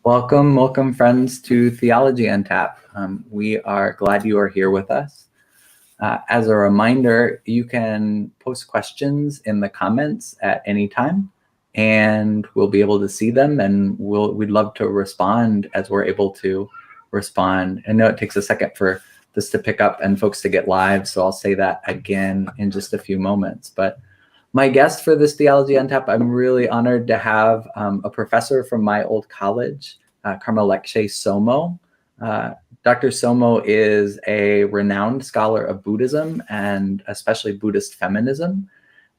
Welcome, friends, to Theology on Tap. We are glad you are here with us. As a reminder, you can post questions in the comments at any time, and we'll be able to see them, and we'd love to respond as we're able to respond. I know it takes a second for this to pick up and folks to get live, so I'll say that again in just a few moments. But my guest for this Theology on Tap, I'm really honored to have a professor from my old college, Karma Lekshe Tsomo. Dr. Tsomo is a renowned scholar of Buddhism and especially Buddhist feminism.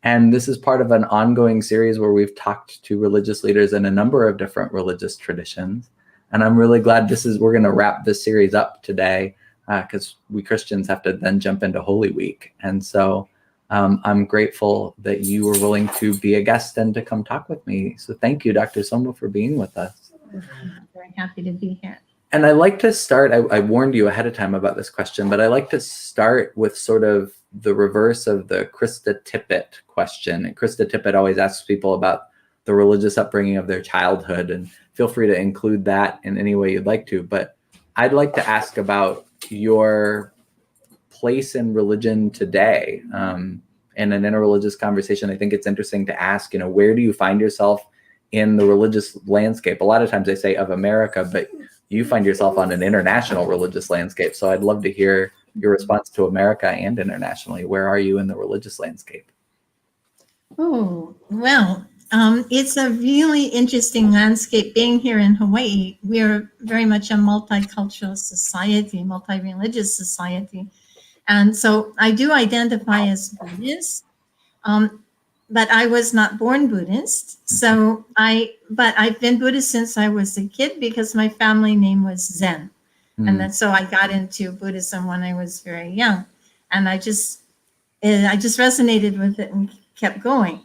And this is part of an ongoing series where we've talked to religious leaders in a number of different religious traditions. And I'm really glad we're going to wrap this series up today because we Christians have to then jump into Holy Week. And so I'm grateful that you were willing to be a guest and to come talk with me. So thank you, Dr. Tsomo, for being with us. I'm very happy to be here. And I like to start, I warned you ahead of time about this question, but I like to start with sort of the reverse of the Krista Tippett question. And Krista Tippett always asks people about the religious upbringing of their childhood, and feel free to include that in any way you'd like to. But I'd like to ask about your place in religion today. In an interreligious conversation, I think it's interesting to ask, where do you find yourself in the religious landscape? A lot of times they say of America, but you find yourself on an international religious landscape. So I'd love to hear your response to America and internationally. Where are you in the religious landscape? Oh, well, it's a really interesting landscape. Being here in Hawaii, we're very much a multicultural society, multi-religious society. And so I do identify as Buddhist, but I was not born Buddhist. So but I've been Buddhist since I was a kid because my family name was Zen. And then so I got into Buddhism when I was very young. And I just resonated with it and kept going.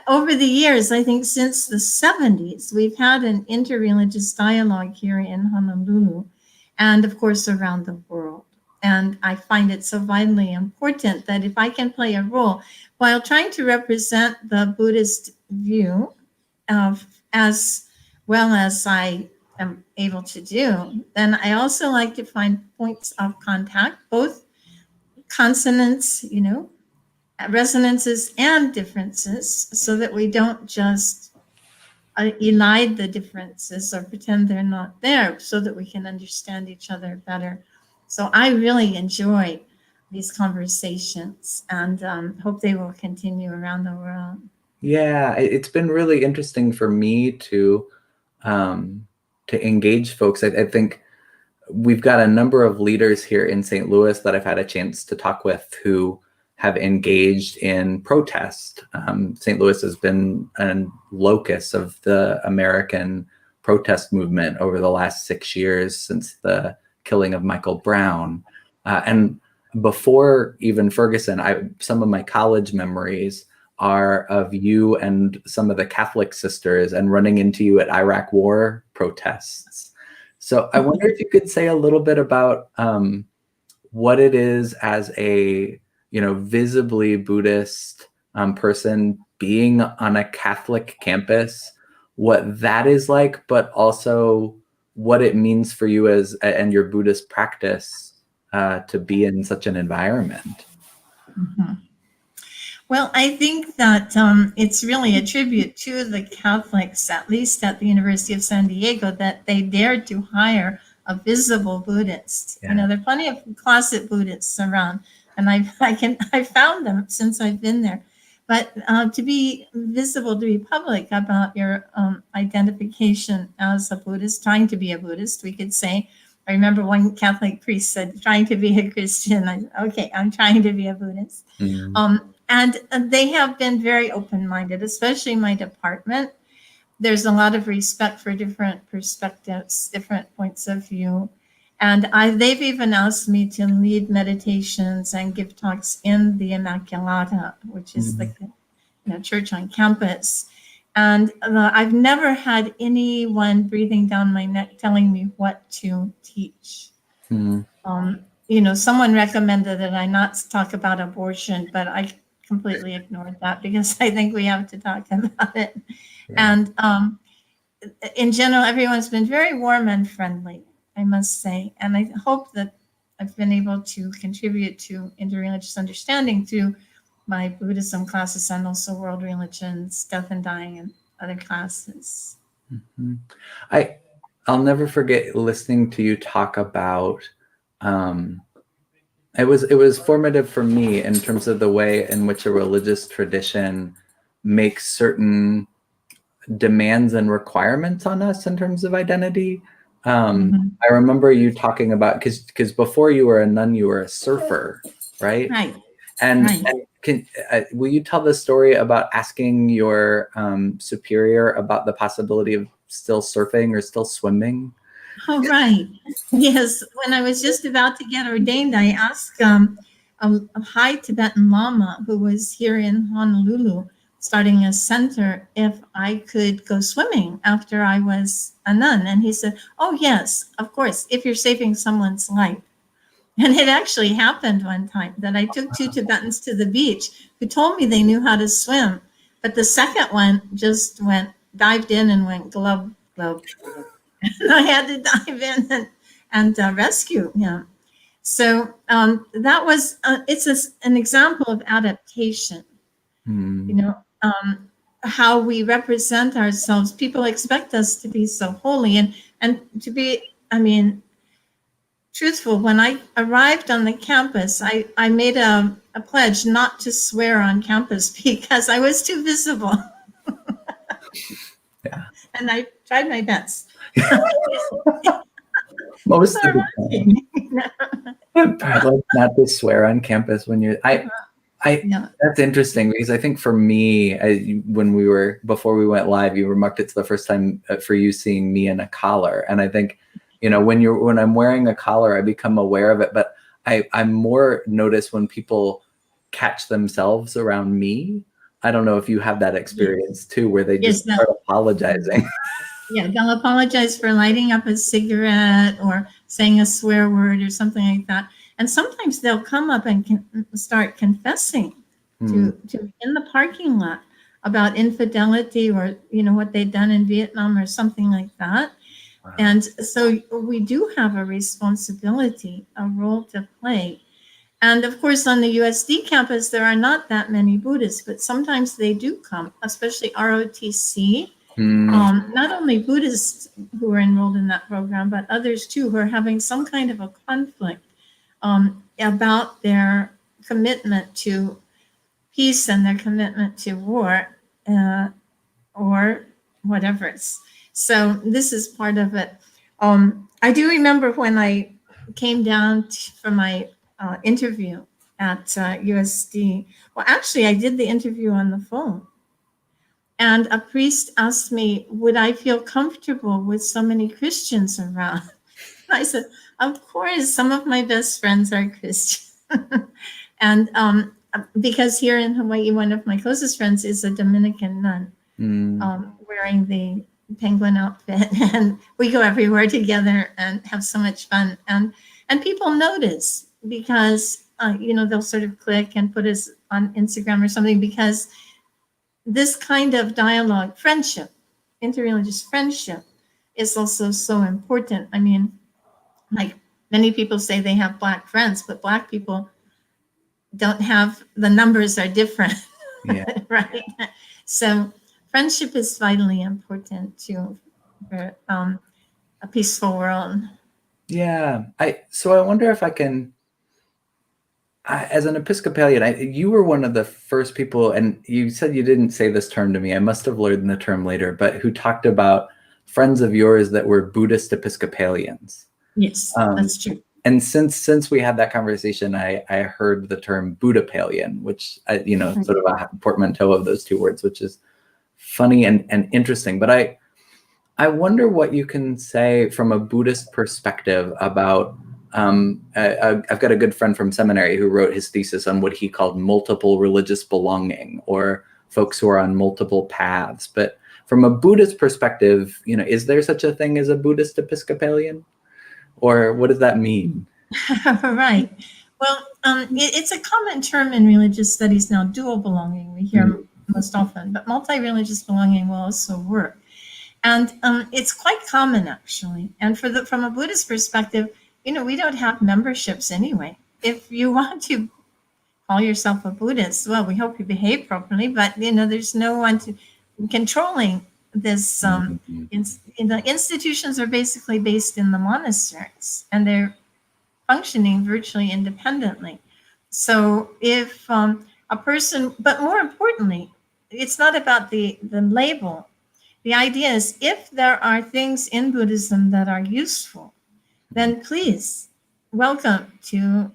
Over the years, I think since the 70s, we've had an interreligious dialogue here in Honolulu and of course around the world. And I find it so vitally important that if I can play a role while trying to represent the Buddhist view as well as I am able to do, then I also like to find points of contact, both consonants, resonances and differences, so that we don't just elide the differences or pretend they're not there, so that we can understand each other better. So I really enjoy these conversations and hope they will continue around the world. Yeah, it's been really interesting for me to engage folks. I think we've got a number of leaders here in St. Louis that I've had a chance to talk with who have engaged in protest. St. Louis has been a locus of the American protest movement over the last 6 years since the killing of Michael Brown. And before even Ferguson, some of my college memories are of you and some of the Catholic sisters and running into you at Iraq War protests. So I wonder if you could say a little bit about what it is as a visibly Buddhist person being on a Catholic campus, what that is like, but also what it means for you and your Buddhist practice to be in such an environment. Mm-hmm. Well, I think that it's really a tribute to the Catholics, at least at the University of San Diego, that they dared to hire a visible Buddhist. Yeah. There are plenty of closet Buddhists around, and I found them since I've been there. But to be visible, to be public about your identification as a Buddhist, trying to be a Buddhist, we could say. I remember one Catholic priest said, trying to be a Christian. Okay, I'm trying to be a Buddhist. Mm-hmm. And they have been very open-minded, especially my department. There's a lot of respect for different perspectives, different points of view. And they've even asked me to lead meditations and give talks in the Immaculata, which is the church on campus. And I've never had anyone breathing down my neck telling me what to teach. Mm-hmm. Someone recommended that I not talk about abortion, but I completely ignored that because I think we have to talk about it. Yeah. And in general, everyone's been very warm and friendly, I must say. And I hope that I've been able to contribute to interreligious understanding through my Buddhism classes and also world religions, death and dying, and other classes. Mm-hmm. I'll never forget listening to you talk about. It was formative for me in terms of the way in which a religious tradition makes certain demands and requirements on us in terms of identity. I remember you talking about, because before you were a nun, you were a surfer, right? Right. And, Right. and will you tell the story about asking your superior about the possibility of still surfing or still swimming? Oh, right. Yes. When I was just about to get ordained, I asked a high Tibetan Lama who was here in Honolulu, starting a center, if I could go swimming after I was a nun. And he said, oh, yes, of course, if you're saving someone's life. And it actually happened one time that I took 2 Tibetans to the beach who told me they knew how to swim. But the second one just dived in and went glub, glub. And I had to dive in and rescue him. So that was, an example of adaptation. You know, how we represent ourselves. People expect us to be so holy and to be, truthful. When I arrived on the campus, I made a pledge not to swear on campus because I was too visible. Yeah. And I tried my best. Most of the time. Not to swear on campus when you're. That's interesting because I think for me, before we went live, you remarked it's the first time for you seeing me in a collar, and I think, when I'm wearing a collar, I become aware of it, but I'm more notice when people catch themselves around me. I don't know if you have that experience too, where they just start apologizing. Yeah, they'll apologize for lighting up a cigarette or saying a swear word or something like that. And sometimes they'll come up and start confessing to in the parking lot about infidelity or, what they'd done in Vietnam or something like that. Wow. And so we do have a responsibility, a role to play. And of course, on the USD campus, there are not that many Buddhists, but sometimes they do come, especially ROTC. Not only Buddhists who are enrolled in that program, but others too who are having some kind of a conflict about their commitment to peace and their commitment to war or whatever. So this is part of it. I do remember when I came down for my interview at USD. Well, actually, I did the interview on the phone. And a priest asked me, would I feel comfortable with so many Christians around? I said, of course, some of my best friends are Christian. And because here in Hawaii, one of my closest friends is a Dominican nun wearing the penguin outfit. And we go everywhere together and have so much fun. And people notice because, they'll sort of click and put us on Instagram or something because this kind of dialogue, friendship, interreligious friendship is also so important. Like many people say they have Black friends, but Black people don't have, the numbers are different, right? So friendship is vitally important too for a peaceful world. Yeah. So I wonder if I can, as an Episcopalian, you were one of the first people, and you said you didn't say this term to me. I must have learned the term later, but who talked about friends of yours that were Buddhist Episcopalians. Yes, that's true. And since we had that conversation, I heard the term Buddhapalian, which, sort of a portmanteau of those two words, which is funny and interesting. But I wonder what you can say from a Buddhist perspective about, I've got a good friend from seminary who wrote his thesis on what he called multiple religious belonging, or folks who are on multiple paths. But from a Buddhist perspective, is there such a thing as a Buddhist Episcopalian? Or what does that mean? Right. Well, it's a common term in religious studies now, dual belonging we hear most often, but multi-religious belonging will also work. And it's quite common, actually. And from a Buddhist perspective, we don't have memberships anyway. If you want to call yourself a Buddhist, well, we hope you behave properly, but there's no one controlling this. The institutions are basically based in the monasteries, and they're functioning virtually independently. So if a person, but more importantly, it's not about the label. The idea is, if there are things in Buddhism that are useful, then please, welcome to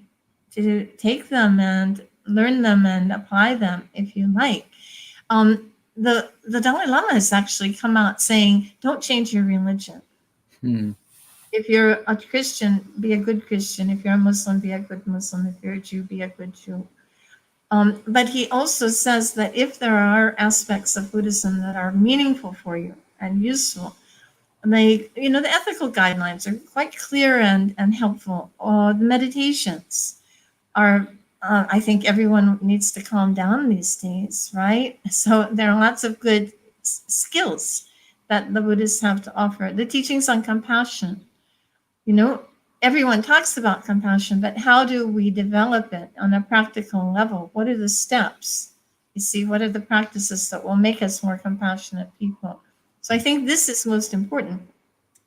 take them and learn them and apply them if you like. The Dalai Lama has actually come out saying, don't change your religion. If you're a Christian, be a good Christian. If you're a Muslim, be a good Muslim. If you're a Jew, be a good Jew. But he also says that if there are aspects of Buddhism that are meaningful for you and useful, the ethical guidelines are quite clear and helpful. The meditations are, I think everyone needs to calm down these days, right? So there are lots of good skills that the Buddhists have to offer. The teachings on compassion, everyone talks about compassion, but how do we develop it on a practical level? What are the steps? You see, what are the practices that will make us more compassionate people? So I think this is most important.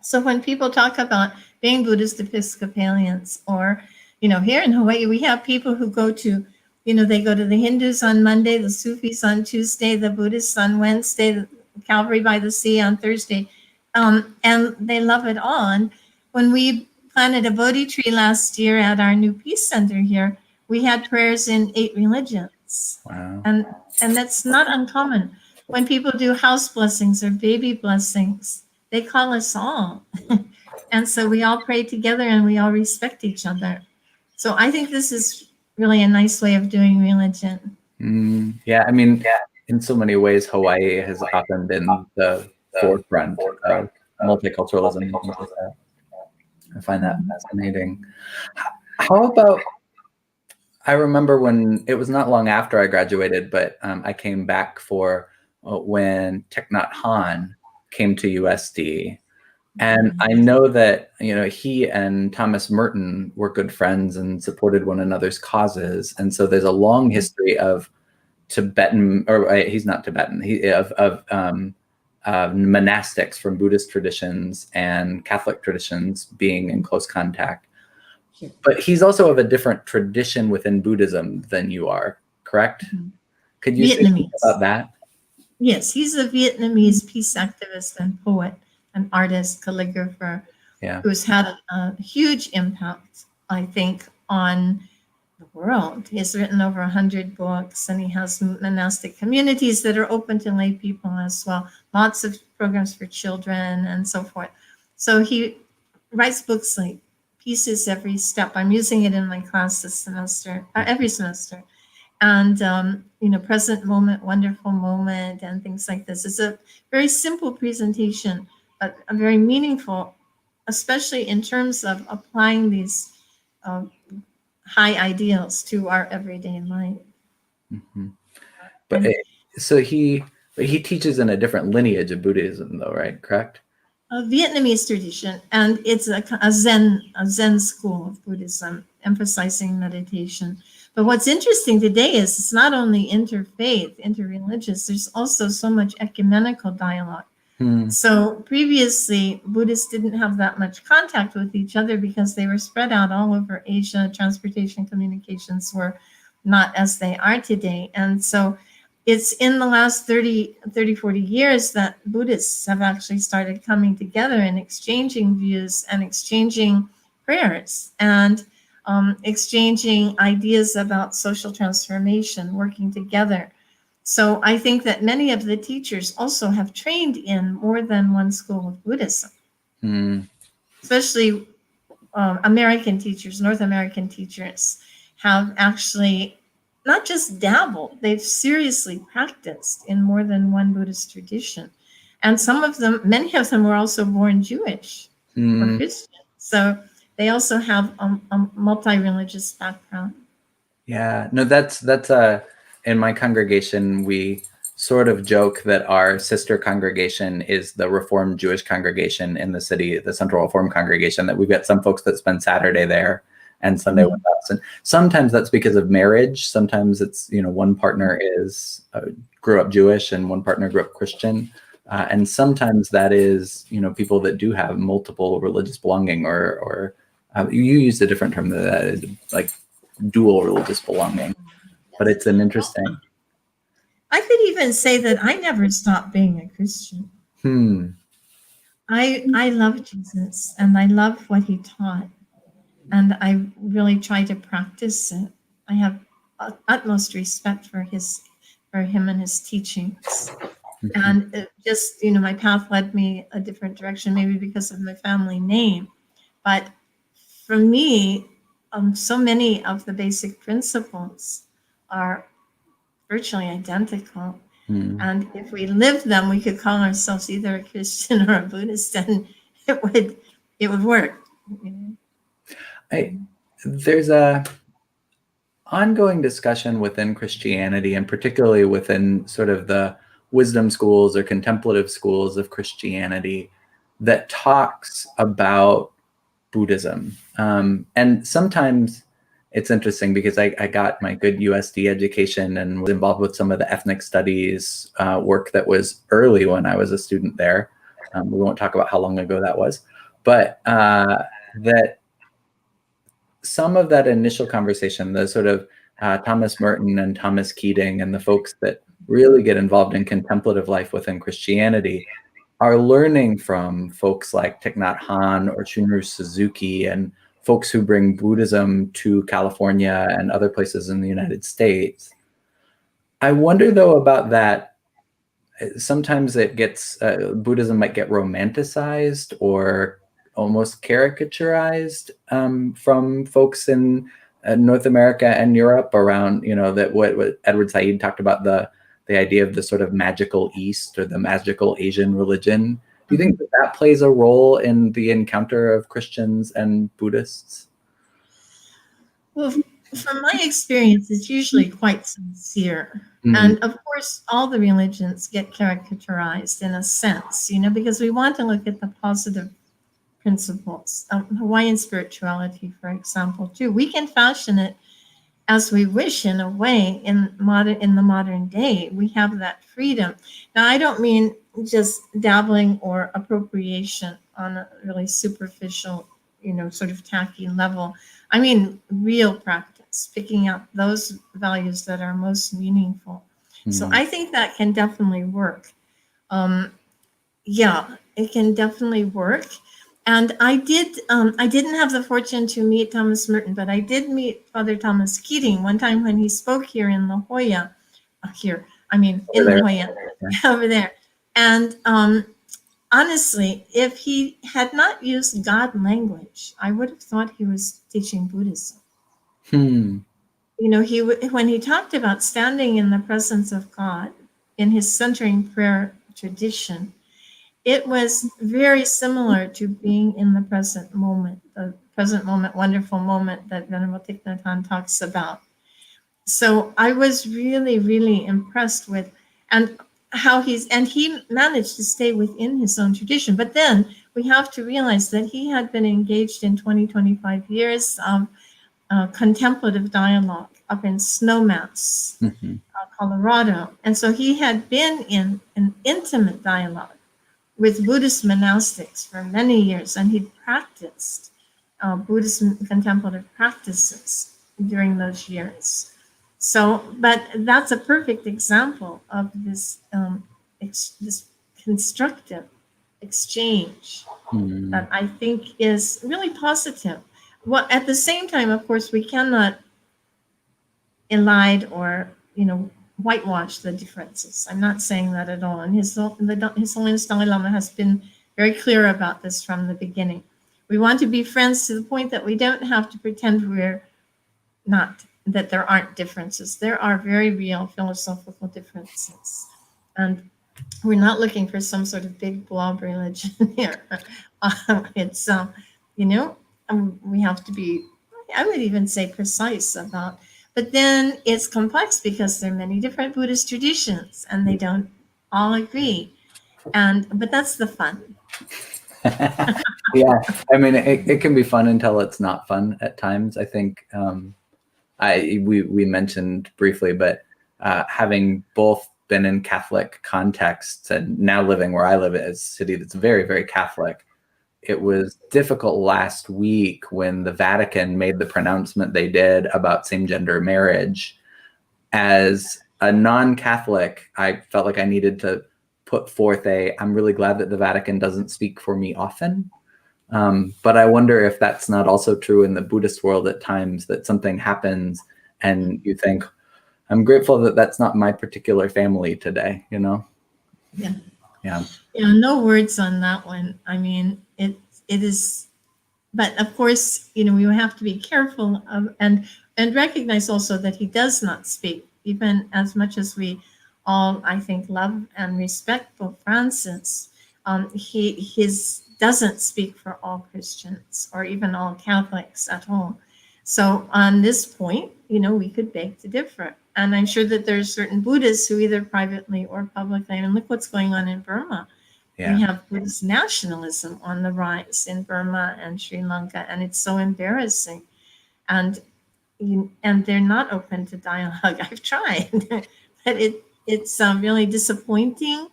So when people talk about being Buddhist Episcopalians, or, here in Hawaii, we have people who go to, they go to the Hindus on Monday, the Sufis on Tuesday, the Buddhists on Wednesday, the Calvary by the Sea on Thursday, and they love it all. And when we planted a Bodhi tree last year at our new Peace Center here, we had prayers in 8 religions. Wow. And that's not uncommon. When people do house blessings or baby blessings, they call us all. And so we all pray together and we all respect each other. So I think this is really a nice way of doing religion. Yeah, I mean, in so many ways, Hawaii has often been the forefront of multiculturalism. I find that fascinating. How about, I remember when, it was not long after I graduated, but I came back for when Thich Nhat Hanh came to USD. And I know that, he and Thomas Merton were good friends and supported one another's causes. And so there's a long history of Tibetan, or he's not Tibetan, of monastics from Buddhist traditions and Catholic traditions being in close contact. But he's also of a different tradition within Buddhism than you are, correct? Could you say something about that? Yes, he's a Vietnamese peace activist and poet, an artist, calligrapher, who's had a huge impact, I think, on the world. He's written over 100 books, and he has monastic communities that are open to lay people as well. Lots of programs for children and so forth. So he writes books like Pieces Every Step. I'm using it in my class this semester, every semester. And, present moment, wonderful moment, and things like this. It's a very simple presentation, but a very meaningful, especially in terms of applying these high ideals to our everyday life. But so he teaches in a different lineage of Buddhism, though, right? Correct? A Vietnamese tradition, and it's a Zen school of Buddhism, emphasizing meditation. But what's interesting today is it's not only interfaith, interreligious, there's also so much ecumenical dialogue. So previously, Buddhists didn't have that much contact with each other because they were spread out all over Asia. Transportation communications were not as they are today. And so it's in the last 30, 40 years that Buddhists have actually started coming together and exchanging views and exchanging prayers and exchanging ideas about social transformation, working together. So I think that many of the teachers also have trained in more than one school of Buddhism, especially American teachers, North American teachers have actually not just dabbled, they've seriously practiced in more than one Buddhist tradition. And some of them, many of them were also born Jewish or Christian. So they also have a multi-religious background. Yeah, no, that's in my congregation, we sort of joke that our sister congregation is the Reformed Jewish congregation in the city, the Central Reformed congregation, that we've got some folks that spend Saturday there and Sunday with us. And sometimes that's because of marriage. Sometimes it's, one partner is grew up Jewish and one partner grew up Christian. And sometimes that is, people that do have multiple religious belonging, or you used a different term that is like dual religious belonging. But it's an interesting. I could even say that I never stopped being a Christian. I love Jesus and I love what he taught, and I really try to practice it. I have utmost respect for him and his teachings. And it just, my path led me a different direction, maybe because of my family name. But for me, so many of the basic principles are virtually identical. And if we live them, we could call ourselves either a Christian or a Buddhist, and it would work. There's a ongoing discussion within Christianity, and particularly within sort of the wisdom schools or contemplative schools of Christianity, that talks about Buddhism. And sometimes it's interesting because I got my good USD education and was involved with some of the ethnic studies work that was early when I was a student there. We won't talk about how long ago that was, but that some of that initial conversation, the sort of Thomas Merton and Thomas Keating and the folks that really get involved in contemplative life within Christianity are learning from folks like Thich Nhat Hanh or Shunryu Suzuki and folks who bring Buddhism to California and other places in the United States. I wonder, though, about that. Sometimes it gets, Buddhism might get romanticized or almost caricaturized from folks in North America and Europe around, that what Edward Said talked about, the idea of the sort of magical East or the magical Asian religion. Do you think that plays a role in the encounter of Christians and Buddhists? Well, from my experience, it's usually quite sincere. And of course, all the religions get caricaturized in a sense, because we want to look at the positive principles. Hawaiian spirituality, for example, too. We can fashion it as we wish in a way in the modern day. We have that freedom. Now, I don't mean just dabbling or appropriation on a really superficial, sort of tacky level. I mean real practice, picking out those values that are most meaningful. So I think that can definitely work. Yeah, it can definitely work. And I didn't have the fortune to meet Thomas Merton, but I did meet Father Thomas Keating one time when he spoke here in La Jolla. La Jolla, over there. And honestly, if he had not used God language, I would have thought he was teaching Buddhism. When he talked about standing in the presence of God in his centering prayer tradition, it was very similar to being in the present moment, wonderful moment that Venerable Thich Nhat Hanh talks about. So I was really, really impressed with how he managed to stay within his own tradition. But then we have to realize that he had been engaged in 25 years of contemplative dialogue up in Snowmass, Colorado. And so he had been in an intimate dialogue with Buddhist monastics for many years, and he practiced Buddhist contemplative practices during those years. So, but that's a perfect example of this this constructive exchange that I think is really positive. Well, at the same time, of course, we cannot elide or whitewash the differences. I'm not saying that at all. And His Holiness Dalai Lama has been very clear about this from the beginning. We want to be friends to the point that we don't have to pretend that there aren't differences. There are very real philosophical differences. And we're not looking for some sort of big blob religion here. We have to be, I would even say, precise about. But then it's complex because there are many different Buddhist traditions and they don't all agree. But that's the fun. Yeah, I mean, it can be fun until it's not fun at times. I think we mentioned briefly, but having both been in Catholic contexts and now living where I live in a city that's very, very Catholic, it was difficult last week when the Vatican made the pronouncement they did about same-gender marriage. As a non-Catholic, I felt like I needed to put forth I'm really glad that the Vatican doesn't speak for me often. But I wonder if that's not also true in the Buddhist world at times, that something happens and you think, I'm grateful that that's not my particular family today, you know? Yeah. Yeah. Yeah, no words on that one. I mean, it is, but of course, we have to be careful of, and recognize also that he does not speak, even as much as we all, I think, love and respect Pope Francis. His doesn't speak for all Christians or even all Catholics at all. So on this point, we could beg to differ. And I'm sure that there's certain Buddhists who either privately or publicly, and look what's going on in Burma. Yeah. We have Buddhist nationalism on the rise in Burma and Sri Lanka, and it's so embarrassing. And they're not open to dialogue. I've tried, but it's really disappointing.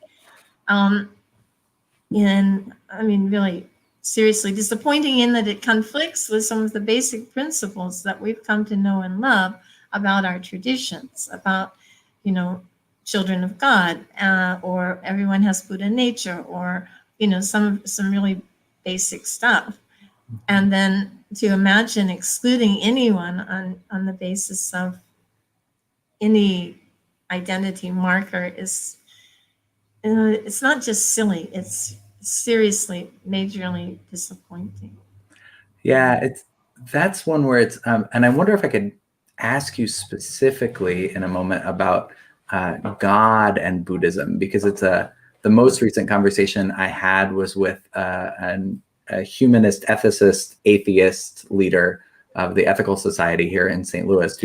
Really seriously disappointing in that it conflicts with some of the basic principles that we've come to know and love about our traditions, about, children of God, or everyone has Buddha nature, or, some really basic stuff. And then to imagine excluding anyone on the basis of any identity marker is, it's not just silly, it's seriously, majorly disappointing. Yeah, that's one where it's, and I wonder if I could ask you specifically in a moment about God and Buddhism, because it's the most recent conversation I had was with a humanist, ethicist, atheist leader of the Ethical Society here in St. Louis,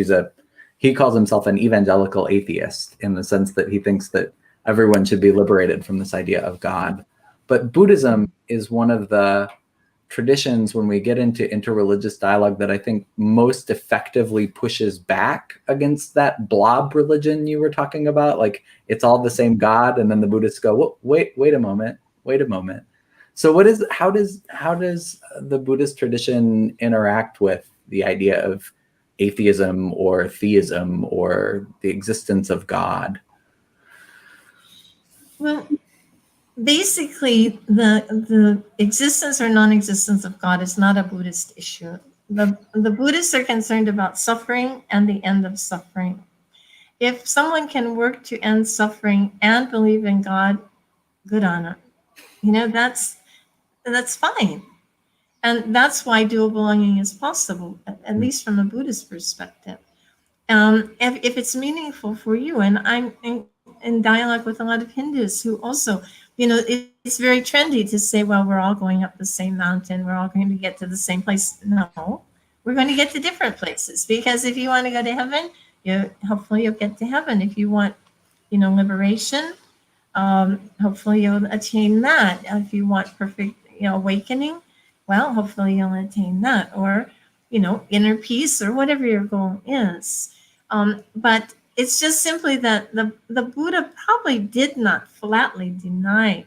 he calls himself an evangelical atheist in the sense that he thinks that everyone should be liberated from this idea of God. But Buddhism is one of the traditions, when we get into interreligious dialogue, that I think most effectively pushes back against that blob religion you were talking about. Like, it's all the same God, and then the Buddhists go, wait a moment. So how does the Buddhist tradition interact with the idea of atheism or theism or the existence of God? Well, basically, the existence or non-existence of God is not a Buddhist issue. The Buddhists are concerned about suffering and the end of suffering. If someone can work to end suffering and believe in God, good on them. That's fine. And that's why dual belonging is possible, at least from a Buddhist perspective. If it's meaningful for you, and I'm in dialogue with a lot of Hindus who also, it's very trendy to say, well, we're all going up the same mountain, we're all going to get to the same place. No, we're going to get to different places, because if you want to go to heaven, hopefully you'll get to heaven. If you want, liberation, hopefully you'll attain that. If you want perfect, awakening, well, hopefully you'll attain that, or, inner peace, or whatever your goal is. But it's just simply that the Buddha probably did not flatly deny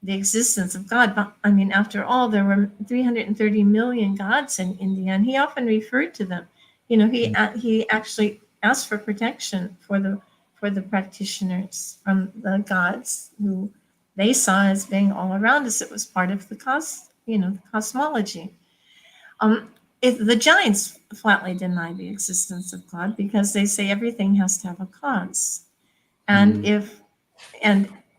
the existence of God. But I mean, after all, there were 330 million gods in India, and he often referred to them. He actually asked for protection for the practitioners from the gods who they saw as being all around us. It was part of the cosmology. If the Jains flatly deny the existence of God, because they say everything has to have a cause, and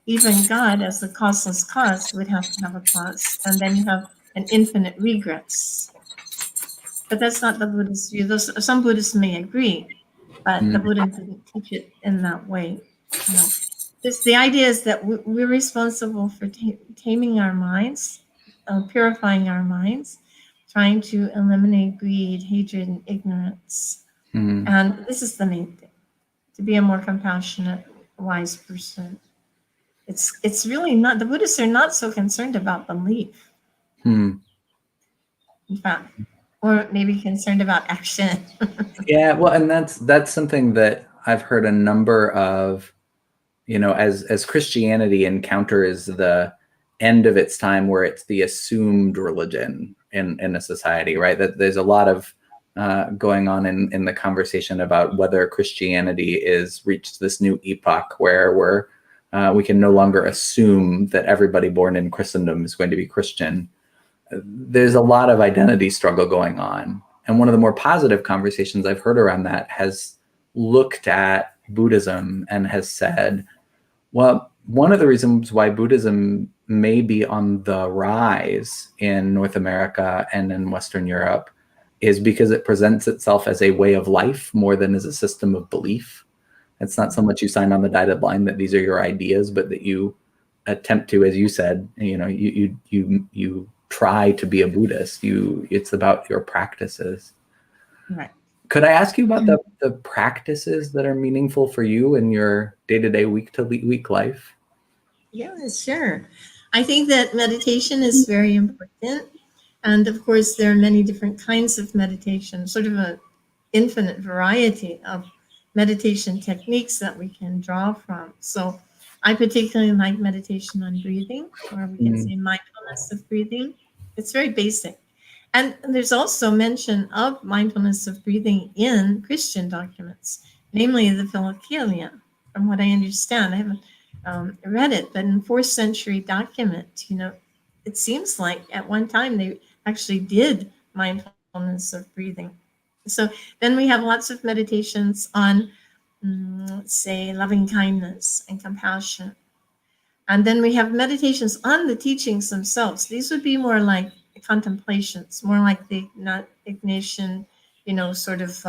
even God, as the causeless cause, would have to have a cause, and then you have an infinite regress. But that's not the Buddhist view. Some Buddhists may agree, but the Buddha didn't teach it in that way. The idea is that we're responsible for taming our minds, purifying our minds, trying to eliminate greed, hatred, and ignorance. Mm. And this is the main thing, to be a more compassionate, wise person. It's really not, the Buddhists are not so concerned about belief, Hmm. in fact, or maybe concerned about action. Yeah, well, and that's something that I've heard a number of, as Christianity encounters the end of its time where it's the assumed religion in a society, right? That there's a lot of going on in the conversation about whether Christianity is reached this new epoch where we can no longer assume that everybody born in Christendom is going to be Christian. There's a lot of identity struggle going on. And one of the more positive conversations I've heard around that has looked at Buddhism and has said, well, one of the reasons why Buddhism may be on the rise in North America and in Western Europe is because it presents itself as a way of life more than as a system of belief. It's not so much you sign on the dotted line that these are your ideas, but that you attempt to, as you said, you try to be a Buddhist. It's about your practices. Right. Could I ask you about the practices that are meaningful for you in your day-to-day, week-to-week life? Yeah, sure. I think that meditation is very important. And of course, there are many different kinds of meditation, sort of an infinite variety of meditation techniques that we can draw from. So I particularly like meditation on breathing, or we can say mindfulness of breathing. It's very basic. And there's also mention of mindfulness of breathing in Christian documents, namely the Philokalia, from what I understand. I haven't read it, but in 4th century document, it seems like at one time they actually did mindfulness of breathing. So then we have lots of meditations on, let's say, loving kindness and compassion. And then we have meditations on the teachings themselves. These would be more like contemplations, more like the Ignatian, sort of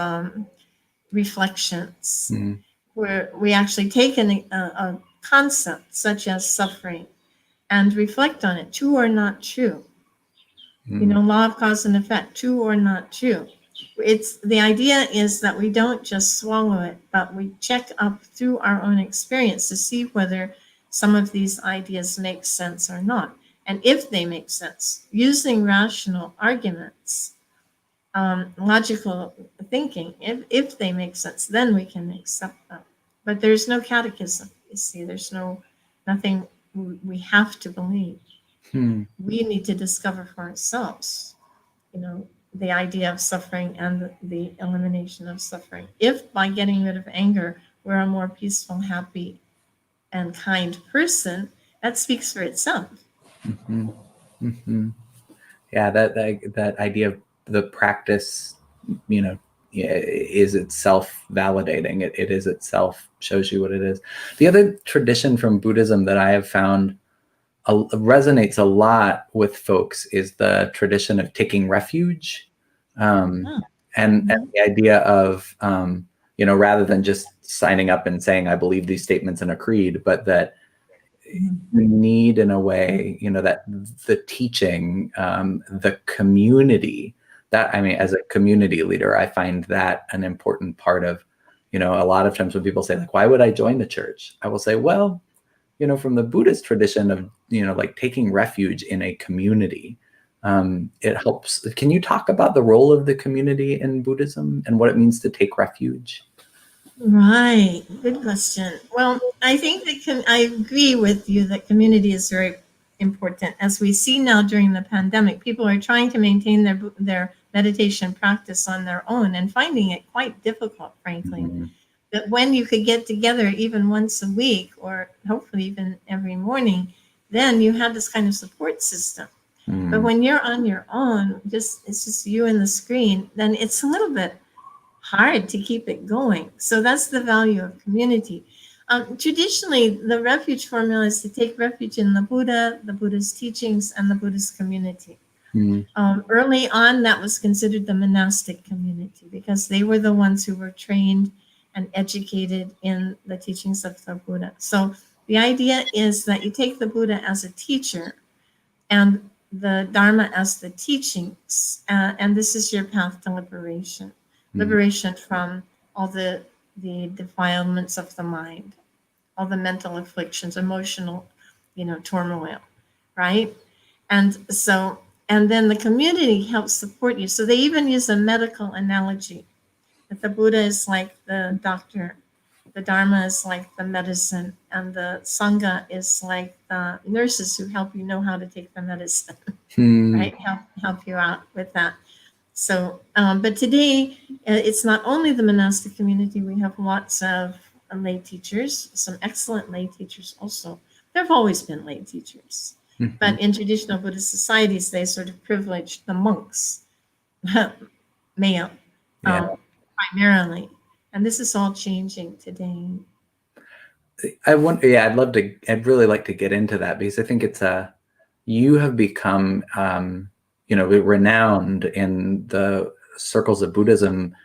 reflections, where we actually take a concept such as suffering and reflect on it, true or not true. Law of cause and effect, true or not true. It's the idea is that we don't just swallow it, but we check up through our own experience to see whether some of these ideas make sense or not. And if they make sense, using rational arguments, logical thinking, if they make sense, then we can accept them. But there's no catechism, you see, there's nothing we have to believe. We need to discover for ourselves, the idea of suffering and the elimination of suffering. If by getting rid of anger, we're a more peaceful, happy, and kind person, that speaks for itself. Yeah, that idea of the practice, is itself validating. It is itself shows you what it is. The other tradition from Buddhism that I have found resonates a lot with folks is the tradition of taking refuge, and the idea of rather than just signing up and saying I believe these statements in a creed, but that you need, in a way, that the teaching, the community. That, I mean, as a community leader, I find that an important part of, a lot of times when people say, like, why would I join the church? I will say, well, from the Buddhist tradition of, like taking refuge in a community, it helps. Can you talk about the role of the community in Buddhism and what it means to take refuge? Right. Good question. Well, I think that I agree with you that community is very important. As we see now during the pandemic, people are trying to maintain their meditation practice on their own and finding it quite difficult, frankly. That when you could get together even once a week, or hopefully even every morning, then you have this kind of support system. But when you're on your own, it's just you and the screen, then it's a little bit hard to keep it going. So that's the value of community. Traditionally, the refuge formula is to take refuge in the Buddha, the Buddha's teachings, and the Buddhist community. Early on, that was considered the monastic community because they were the ones who were trained and educated in the teachings of the Buddha. So the idea is that you take the Buddha as a teacher and the Dharma as the teachings, and this is your path to liberation. liberation from all the defilements of the mind, all the mental afflictions, emotional, turmoil, right? And so, and then the community helps support you. So they even use a medical analogy that the Buddha is like the doctor, the Dharma is like the medicine, and the Sangha is like the nurses who help you know how to take the medicine, right? Help you out with that. So, but today it's not only the monastic community. We have lots of lay teachers, some excellent lay teachers also. There have always been lay teachers, but in traditional Buddhist societies, they sort of privilege the monks, male, primarily. And this is all changing today. I'd really like to get into that, because I think you have become, renowned in the circles of Buddhism,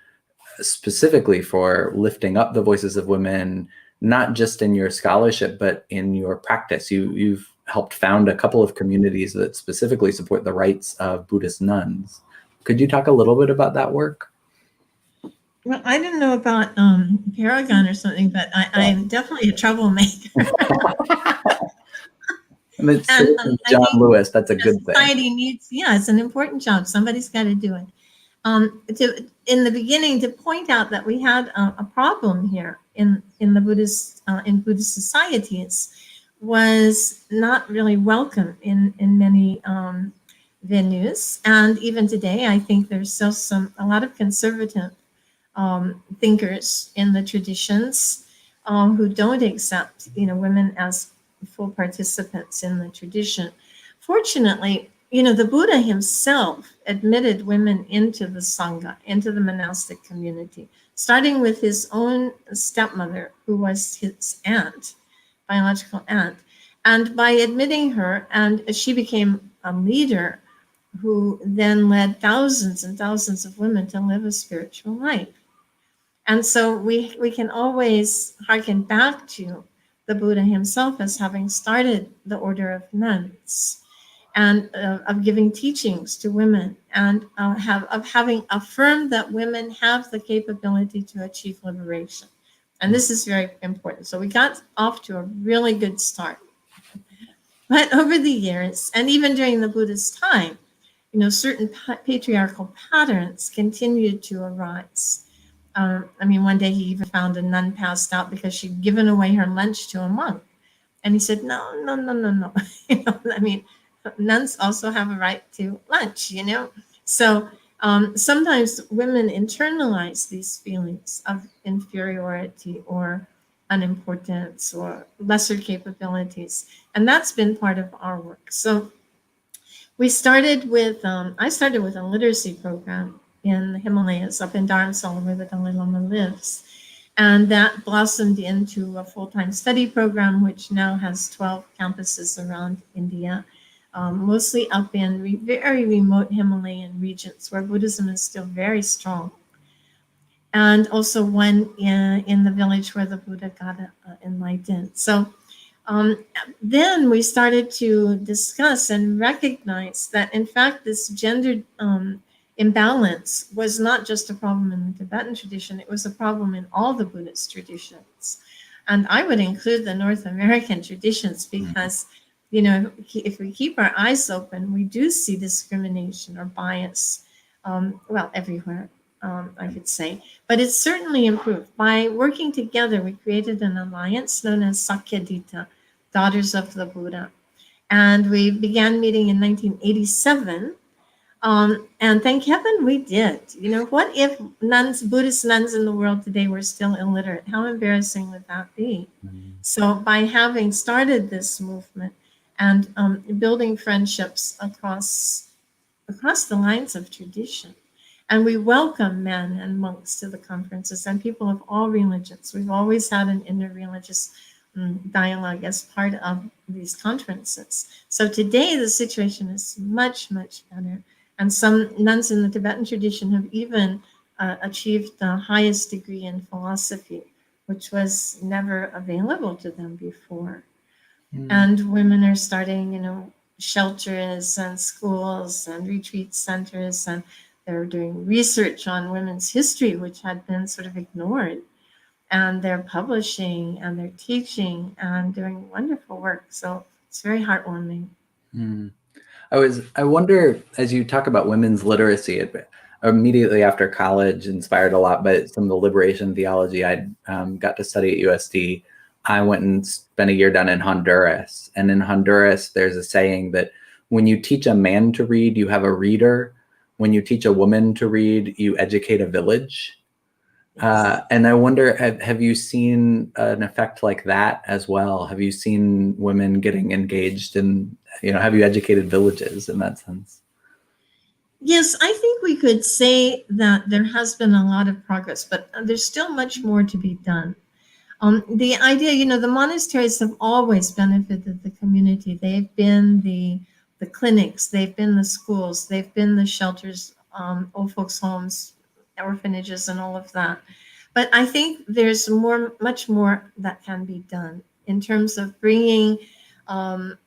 specifically for lifting up the voices of women, not just in your scholarship, but in your practice. You've helped found a couple of communities that specifically support the rights of Buddhist nuns. Could you talk a little bit about that work? Well, I didn't know about Paragon or something, but I'm definitely a troublemaker. And it's John Lewis. That's a good thing. Society needs, it's an important job. Somebody's got to do it. In the beginning, to point out that we had a problem here in the Buddhist societies was not really welcome in many venues, and even today, I think there's still a lot of conservative thinkers in the traditions who don't accept women as full participants in the tradition. Fortunately, the Buddha himself admitted women into the Sangha, into the monastic community, starting with his own stepmother, who was his aunt, biological aunt. And by admitting her, and she became a leader who then led thousands and thousands of women to live a spiritual life. And so we can always harken back to the Buddha himself as having started the order of nuns, and of giving teachings to women, and of having affirmed that women have the capability to achieve liberation. And this is very important. So we got off to a really good start. But over the years, and even during the Buddha's time, certain patriarchal patterns continued to arise. One day he even found a nun passed out because she'd given away her lunch to a monk. And he said, no. Nuns also have a right to lunch, So sometimes women internalize these feelings of inferiority or unimportance or lesser capabilities. And that's been part of our work. So we started with, I started with a literacy program in the Himalayas, up in Dharamsala, where the Dalai Lama lives. And that blossomed into a full-time study program, which now has 12 campuses around India, mostly up in very remote Himalayan regions where Buddhism is still very strong. And also one in the village where the Buddha got enlightened. So then we started to discuss and recognize that, in fact, this gender imbalance was not just a problem in the Tibetan tradition, it was a problem in all the Buddhist traditions. And I would include the North American traditions because, if we keep our eyes open, we do see discrimination or bias, everywhere, I could say. But it's certainly improved. By working together, we created an alliance known as Sakyadhita, Daughters of the Buddha. And we began meeting in 1987. And thank heaven we did. What if Buddhist nuns in the world today were still illiterate? How embarrassing would that be? So by having started this movement and building friendships across the lines of tradition, and we welcome men and monks to the conferences and people of all religions. We've always had an interreligious dialogue as part of these conferences. So today the situation is much, much better. And some nuns in the Tibetan tradition have even achieved the highest degree in philosophy, which was never available to them before. And women are starting, shelters and schools and retreat centers, and they're doing research on women's history, which had been sort of ignored. And they're publishing and they're teaching and doing wonderful work. So it's very heartwarming. Mm. I wonder, as you talk about women's literacy, it immediately after college inspired a lot by some of the liberation theology I got to study at USD. I went and spent a year down in Honduras. And in Honduras, there's a saying that when you teach a man to read, you have a reader. When you teach a woman to read, you educate a village. And I wonder, have you seen an effect like that as well? Have you seen women getting engaged in, have you educated villages in that sense? Yes, I think we could say that there has been a lot of progress, but there's still much more to be done. The idea, the monasteries have always benefited the community. They've been the clinics, they've been the schools, they've been the shelters, old folks' homes, orphanages, and all of that. But I think there's much more that can be done in terms of bringing about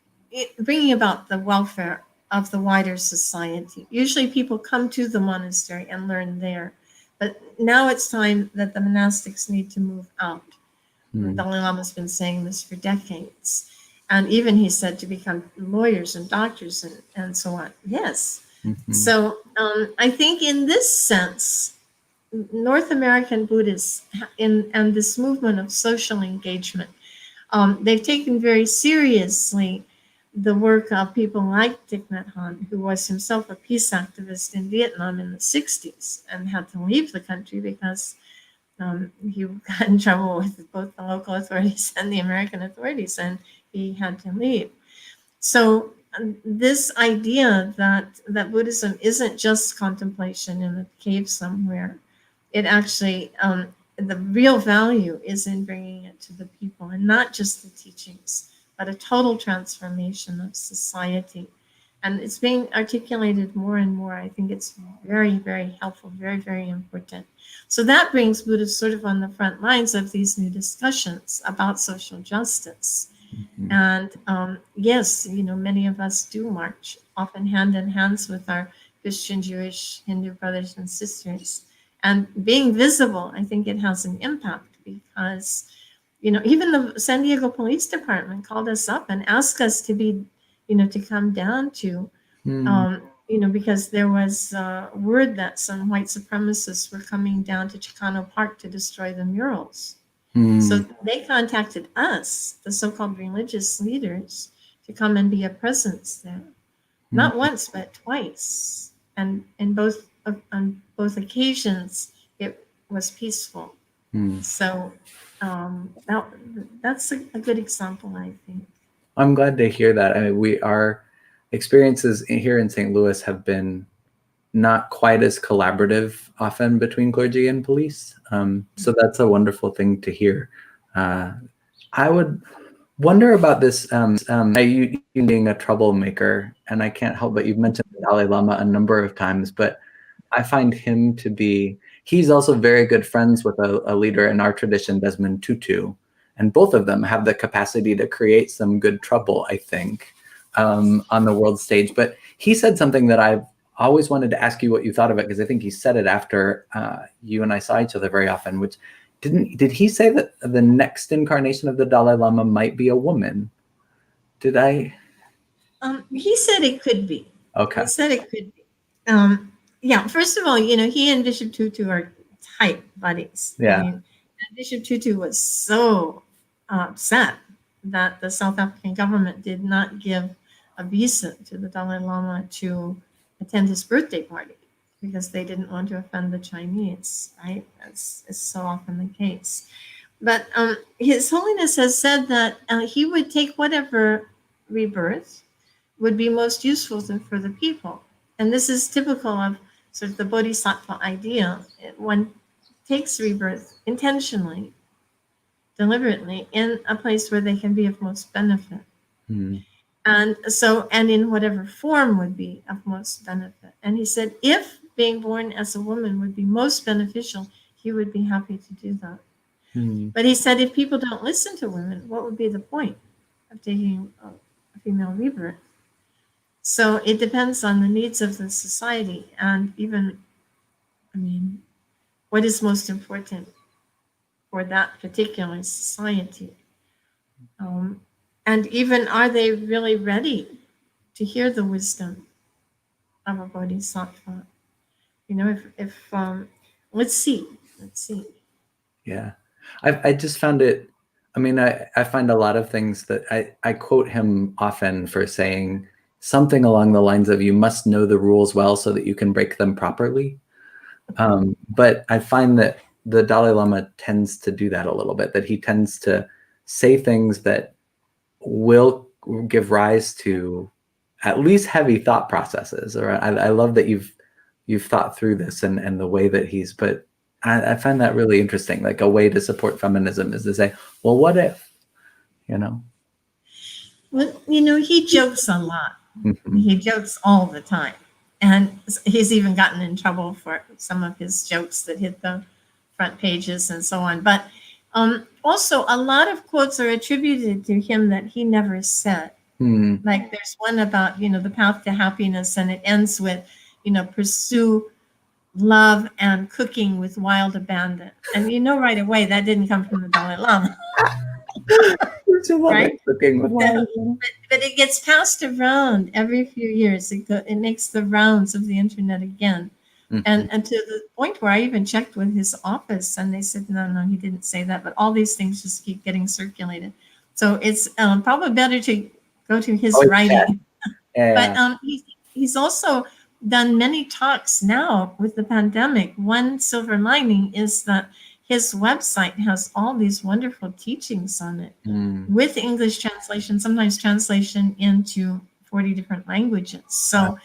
the welfare of the wider society. Usually people come to the monastery and learn there, but now it's time that the monastics need to move out. The Dalai Lama's been saying this for decades. And even he said to become lawyers and doctors and so on. Yes. Mm-hmm. So I think in this sense, North American Buddhists and this movement of social engagement, they've taken very seriously the work of people like Thich Nhat Hanh, who was himself a peace activist in Vietnam in the 60s and had to leave the country because he got in trouble with both the local authorities and the American authorities, and he had to leave. So this idea that Buddhism isn't just contemplation in a cave somewhere, it actually, the real value is in bringing it to the people, and not just the teachings, but a total transformation of society. And it's being articulated more and more. I think it's very, very helpful, very, very important. So that brings Buddhists sort of on the front lines of these new discussions about social justice. Mm-hmm. And yes, many of us do march, often hand in hands with our Christian, Jewish, Hindu brothers and sisters. And being visible, I think it has an impact because, even the San Diego Police Department called us up and asked us to be, to come down to, because there was word that some white supremacists were coming down to Chicano Park to destroy the murals. So they contacted us, the so-called religious leaders, to come and be a presence there. Not once, but twice. And on both occasions, it was peaceful. So that's a good example, I think. I'm glad to hear that. I mean, our experiences here in St. Louis have been not quite as collaborative often between clergy and police. So that's a wonderful thing to hear. I would wonder about this, you being a troublemaker, and I can't help but you've mentioned the Dalai Lama a number of times, but I find him to be, he's also very good friends with a leader in our tradition, Desmond Tutu. And both of them have the capacity to create some good trouble, I think, on the world stage. But he said something that I've always wanted to ask you what you thought of it, because I think he said it after you and I saw each other very often, which did he say that the next incarnation of the Dalai Lama might be a woman? Did I? He said it could be. Okay. He said it could be. Yeah, first of all, he and Bishop Tutu are tight buddies. Yeah. I mean, Bishop Tutu was so upset that the South African government did not give a visa to the Dalai Lama to attend his birthday party because they didn't want to offend the Chinese, right? That's so often the case. But His Holiness has said that he would take whatever rebirth would be most useful for the people. And this is typical of sort of the Bodhisattva idea. One takes rebirth intentionally, deliberately, in a place where they can be of most benefit. And in whatever form would be of most benefit. And he said, if being born as a woman would be most beneficial, he would be happy to do that. But he said, if people don't listen to women, what would be the point of taking a female rebirth? So it depends on the needs of the society. And even I mean, what is most important for that particular society? And even, are they really ready to hear the wisdom of a bodhisattva? You know, if let's see. Yeah. I just found it, I mean, I find a lot of things that I quote him often for saying something along the lines of, you must know the rules well so that you can break them properly. But I find that the Dalai Lama tends to do that a little bit, that he tends to say things that will give rise to at least heavy thought processes. Or I love that you've thought through this and the way that he's, but I find that really interesting. Like, a way to support feminism is to say, well, what if, you know? Well, you know, he jokes a lot. Mhm. He jokes all the time. And he's even gotten in trouble for some of his jokes that hit the front pages and so on. But also, a lot of quotes are attributed to him that he never said. Like, there's one about, you know, the path to happiness, and it ends with, you know, pursue love and cooking with wild abandon. And you know right away that didn't come from the Dalai Lama. Right? But it gets passed around every few years. It makes the rounds of the internet again. And to the point where I even checked with his office, and they said, no, he didn't say that. But all these things just keep getting circulated. So it's probably better to go to his writing. Yeah. But he's also done many talks now with the pandemic. One silver lining is that his website has all these wonderful teachings on it with English translation, sometimes translation into 40 different languages. So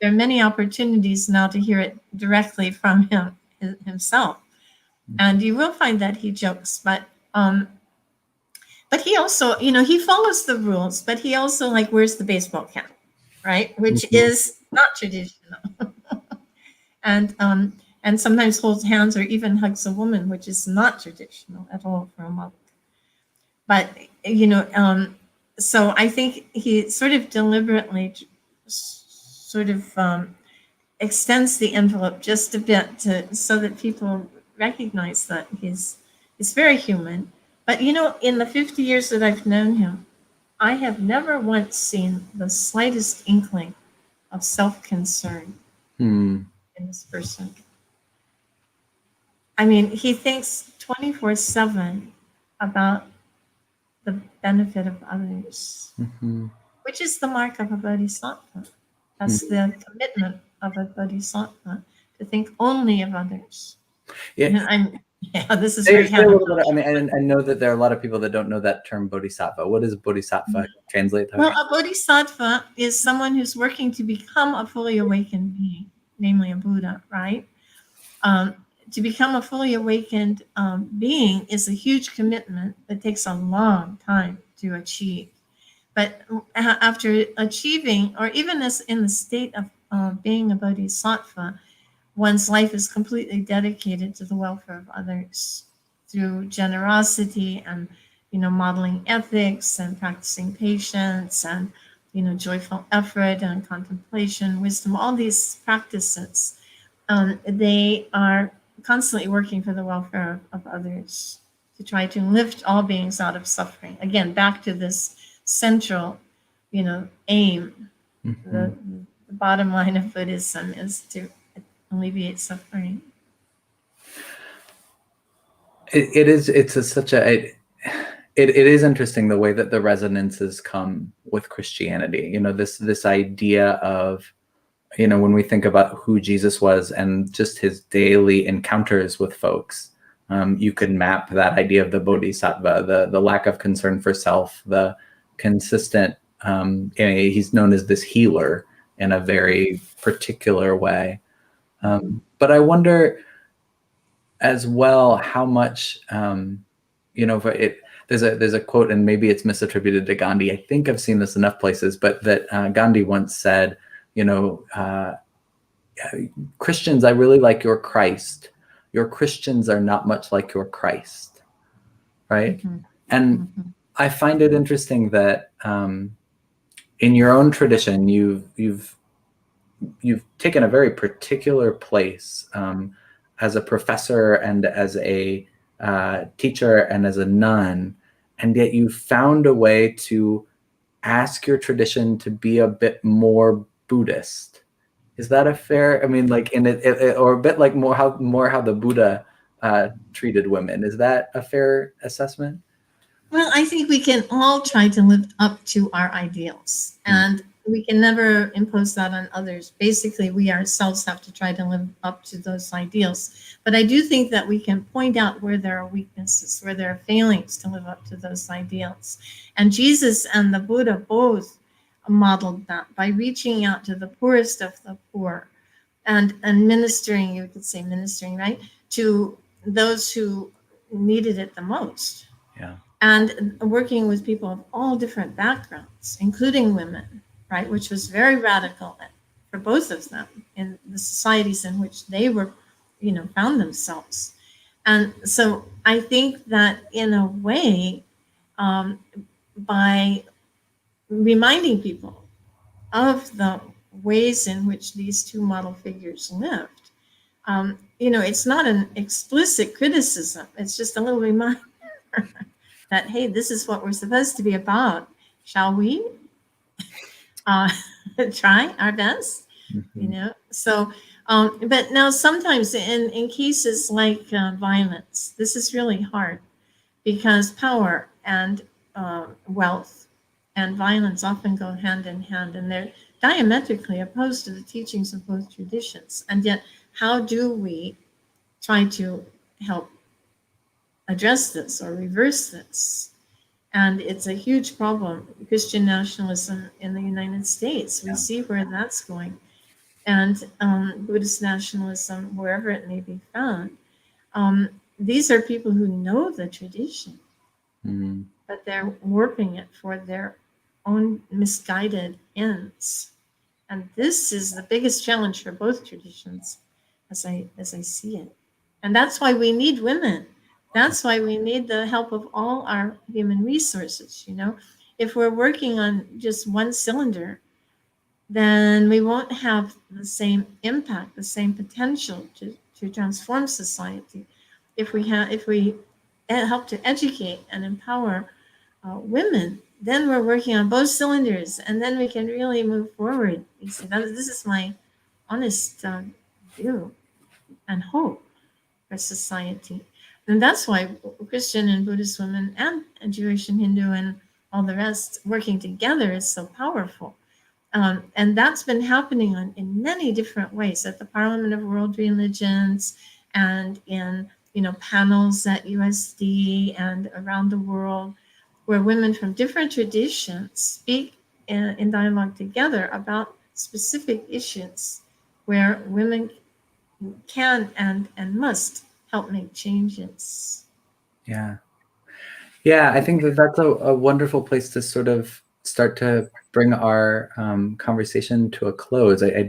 there are many opportunities now to hear it directly from himself. And you will find that he jokes, but he also, you know, he follows the rules, but he also, like, wears the baseball cap, right? Which is not traditional. And sometimes holds hands or even hugs a woman, which is not traditional at all for a monk. But, you know, so I think he sort of deliberately extends the envelope just a bit so that people recognize that he's very human. But, you know, in the 50 years that I've known him, I have never once seen the slightest inkling of self-concern in this person. I mean, he thinks 24/7 about the benefit of others, which is the mark of a bodhisattva. That's the commitment of a bodhisattva, to think only of others. This is very I mean, I know that there are a lot of people that don't know that term bodhisattva. What does bodhisattva translate to? Well, a bodhisattva is someone who's working to become a fully awakened being, namely a Buddha, right? To become a fully awakened being is a huge commitment that takes a long time to achieve. But after achieving, or even as in the state of being a bodhisattva, one's life is completely dedicated to the welfare of others through generosity and, you know, modeling ethics and practicing patience and, you know, joyful effort and contemplation, wisdom, all these practices. They are constantly working for the welfare of others, to try to lift all beings out of suffering. Again, back to this central, you know, aim. The bottom line of Buddhism is to alleviate suffering. It is interesting the way that the resonances come with Christianity. You know, this idea of, you know, when we think about who Jesus was and just his daily encounters with folks, you could map that idea of the bodhisattva, the lack of concern for self, the consistent, he's known as this healer in a very particular way. But I wonder as well how much, you know, there's a quote, and maybe it's misattributed to Gandhi. I think I've seen this enough places, but that Gandhi once said, you know, Christians, I really like your Christ. Your Christians are not much like your Christ, right? And I find it interesting that in your own tradition, you've taken a very particular place as a professor and as a teacher and as a nun, and yet you found a way to ask your tradition to be a bit more Buddhist. Is that a fair? I mean, like or a bit like more how the Buddha treated women. Is that a fair assessment? Well, I think we can all try to live up to our ideals, and we can never impose that on others. Basically, we ourselves have to try to live up to those ideals. But I do think that we can point out where there are weaknesses, where there are failings to live up to those ideals. And Jesus and the Buddha both modeled that by reaching out to the poorest of the poor and ministering, you could say ministering, right, to those who needed it the most. Yeah. And working with people of all different backgrounds, including women, right, which was very radical for both of them in the societies in which they were, found themselves. And so I think that in a way, by reminding people of the ways in which these two model figures lived, it's not an explicit criticism. It's just a little reminder that, hey, this is what we're supposed to be about. Shall we try our best? Mm-hmm. So, but now sometimes in cases like violence, this is really hard because power and wealth and violence often go hand in hand, and they're diametrically opposed to the teachings of both traditions. And yet, how do we try to help address this or reverse this? And it's a huge problem. Christian nationalism in the United States, we see where that's going. And Buddhist nationalism, wherever it may be found. These are people who know the tradition, but they're warping it for their own misguided ends. And this is the biggest challenge for both traditions, as I see it. And that's why we need women. That's why we need the help of all our human resources. If we're working on just one cylinder, then we won't have the same impact, the same potential to transform society. If we help to educate and empower women, then we're working on both cylinders, and then we can really move forward. You see, this is my honest view and hope for society. And that's why Christian and Buddhist women and Jewish and Hindu and all the rest working together is so powerful. And that's been happening in many different ways at the Parliament of World Religions and in panels at USD and around the world, where women from different traditions speak in dialogue together about specific issues where women can and must help make changes. Yeah. I think that's a wonderful place to sort of start to bring our conversation to a close. I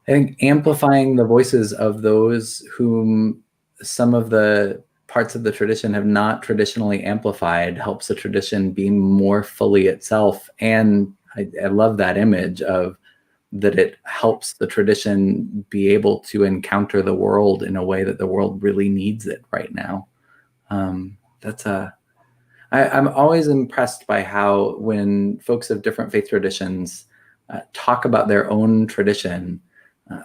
think amplifying the voices of those whom some of the parts of the tradition have not traditionally amplified helps the tradition be more fully itself. And I love that image of that it helps the tradition be able to encounter the world in a way that the world really needs it right now. I'm always impressed by how when folks of different faith traditions talk about their own tradition,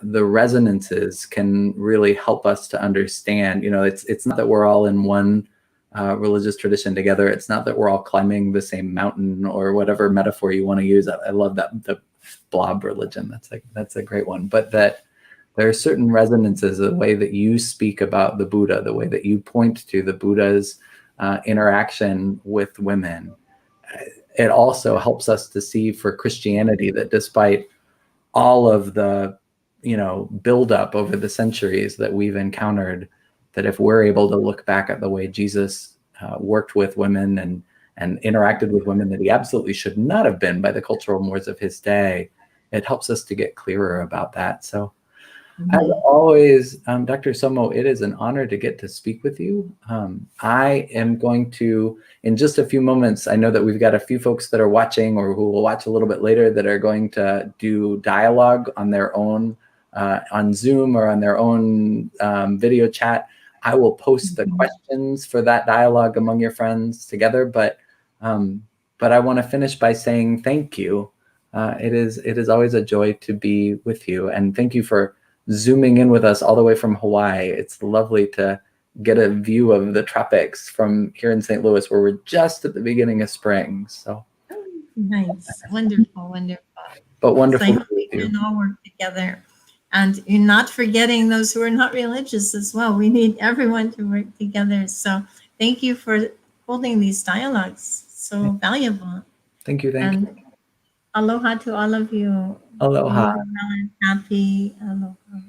the resonances can really help us to understand. It's not that we're all in one religious tradition together. It's not that we're all climbing the same mountain or whatever metaphor you want to use. I love that, the blob religion. That's a great one. But that there are certain resonances, the way that you speak about the Buddha, the way that you point to the Buddha's interaction with women. It also helps us to see for Christianity that despite all of the buildup over the centuries that we've encountered, that if we're able to look back at the way Jesus worked with women and interacted with women that he absolutely should not have been by the cultural mores of his day, it helps us to get clearer about that. So as always, Dr. Tsomo, it is an honor to get to speak with you. I am going to, in just a few moments, I know that we've got a few folks that are watching or who will watch a little bit later that are going to do dialogue on their own on Zoom or on their own video chat, I will post the questions for that dialogue among your friends together. But I want to finish by saying thank you. It is always a joy to be with you, and thank you for zooming in with us all the way from Hawaii. It's lovely to get a view of the tropics from here in St. Louis, where we're just at the beginning of spring. So nice, wonderful, wonderful. But wonderful So I to hope be we with you. can all work together. And you're not forgetting those who are not religious as well. We need everyone to work together. So thank you for holding these dialogues. So valuable. Thank you. Thank you. And aloha to all of you. Aloha. Be well and happy. Aloha.